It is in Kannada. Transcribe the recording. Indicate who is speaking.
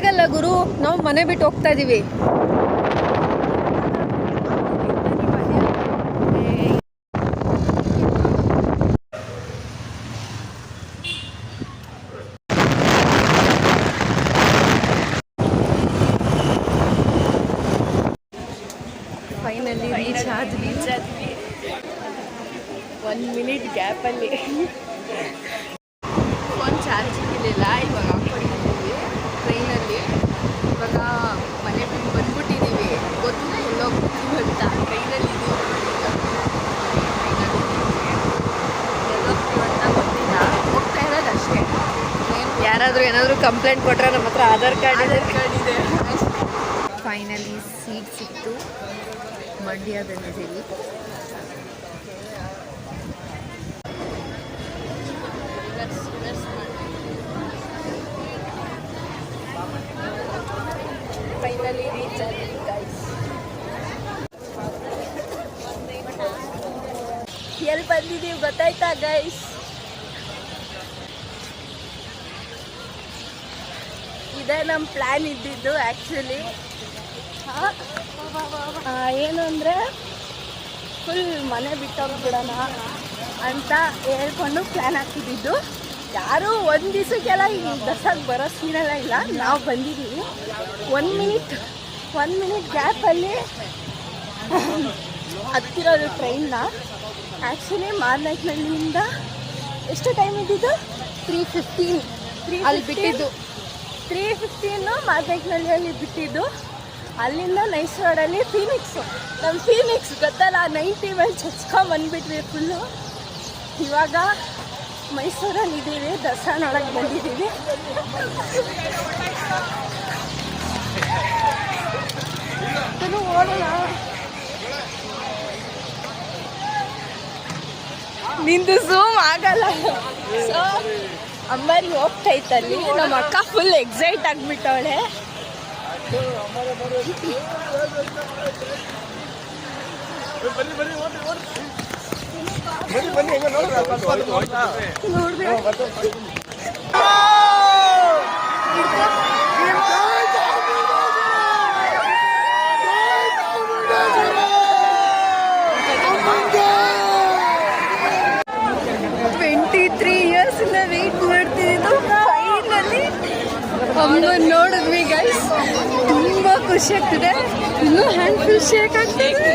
Speaker 1: ಆಗಲ್ಲ ಗುರು, ನಾವು ಮನೆ ಬಿಟ್ಟು ಹೋಗ್ತಾ ಇದೀವಿ. ಫೈನಲಿ ರೀಚ್ ಆದ್ವಿ. 1 ಮಿನಿಟ್ ಗ್ಯಾಪಲ್ಲಿ ಫೋನ್ ಚಾರ್ಜಿಂಗ್ ಇರಲಿಲ್ಲ. ಇವಾಗ ಹಾಕೊಂಡಿದ್ದೀವಿ ಟ್ರೈನಲ್ಲಿ. ಇವಾಗ ಮನೆ ಬಿಟ್ಟು ಬಂದ್ಬಿಟ್ಟಿದ್ದೀವಿ. ಗೊತ್ತಿಲ್ಲ ಎಲ್ಲೋಗ್ತೀವಿ ಅಂತ. ಟ್ರೈನಲ್ಲಿ ಎಲ್ಲೋಗ್ತೀವಿ ಅಂತ ಗೊತ್ತಿಲ್ಲ, ಹೋಗ್ತಾ ಇರೋದು ಅಷ್ಟೇ. ಯಾರಾದರೂ ಏನಾದರೂ ಕಂಪ್ಲೇಂಟ್ ಕೊಟ್ಟರೆ ನಮ್ಮ ಹತ್ರ ಆಧಾರ್ ಕಾರ್ಡ್ ಇದೆ. ಫೈನಲಿ ಸೀಟ್ ಸಿಕ್ತು. ಮಂಡ್ಯದಲ್ಲಿದ್ದೀವಿ. ಫೈನಲಿ ರೀಚ್ ಆದ್ವಿ ಗೈಸ್. ಎಲ್ಲಿ ಬಂದಿದ್ದೀವಿ ಗೊತ್ತಾಯ್ತಾ ಗೈಸ್? ಇದೇ ನಮ್ಮ ಪ್ಲ್ಯಾನ್ ಇದ್ದಿದ್ದು ಆ್ಯಕ್ಚುಲಿ. ಏನು ಅಂದರೆ ಫುಲ್ ಮನೆ ಬಿಟ್ಟೋಗ್ಬಿಡೋಣ ಅಂತ ಹೇಳ್ಕೊಂಡು ಪ್ಲ್ಯಾನ್ ಹಾಕಿದ್ದು. ಯಾರೂ ಒಂದು ದಿವಸಕ್ಕೆಲ್ಲ ಈ ದಸರಾಗೆ ಬರೋ ಸೀನೆಲ್ಲ ಇಲ್ಲ. ನಾವು ಬಂದಿದ್ದೀವಿ 1 ಮಿನಿಟ್ ಗ್ಯಾಪಲ್ಲಿ ಹತ್ತಿರೋದು ಟ್ರೈನ್ನ. ಆ್ಯಕ್ಚುಲಿ ಮಾರ್ನೈಟ್ನಳ್ಳಿಯಿಂದ ಎಷ್ಟು ಟೈಮ್ ಇದ್ದಿದ್ದು? 3:15 ಅಲ್ಲಿ ಬಿಟ್ಟಿದ್ದು. 3:15 ಮಾರ್ನೈಟ್ನಳ್ಳಿಯಲ್ಲಿ ಬಿಟ್ಟಿದ್ದು. ಅಲ್ಲಿಂದ ನೈಸ್ ರೋಡಲ್ಲಿ ಫೀನಿಕ್ಸು. ನಮ್ಮ ಫೀನಿಕ್ಸ್ ಗೊತ್ತಲ್ಲ, 90 ಮೇಲೆ ಚಚ್ಕೊಂಡ್ಬಂದ್ಬಿಟ್ವಿ ಫುಲ್ಲು. ಇವಾಗ ಮೈಸೂರಲ್ಲಿ ಇದ್ದೀವಿ, ದಸರಾನೊಳಗೆ ಬಂದಿದ್ದೀವಿ. ಓಡೋಣ. ನಿಂದು ಝೂಮ್ ಆಗಲ್ಲ. ಸೊ ಅಂಬಾರಿ ಹೋಗ್ತೈತಲ್ಲಿ. ನಮ್ಮ ಅಕ್ಕ ಫುಲ್ ಎಕ್ಸೈಟ್ ಆಗಿಬಿಟ್ಟವಳೆ. ವೇಟ್ ಮಾಡ್ತಿದ್ದು ಫೈನಲಿ ಅಮ್ಮನ ನೋಡಿದ್ವಿ ಗೈಸ್. ತುಂಬ ಖುಷಿ ಆಗ್ತಿದೆ. ಇನ್ನೂ ಹ್ಯಾಂಡ್ ಫುಲ್ ಶೇಕ್ ಆಗ್ತಿದೆ.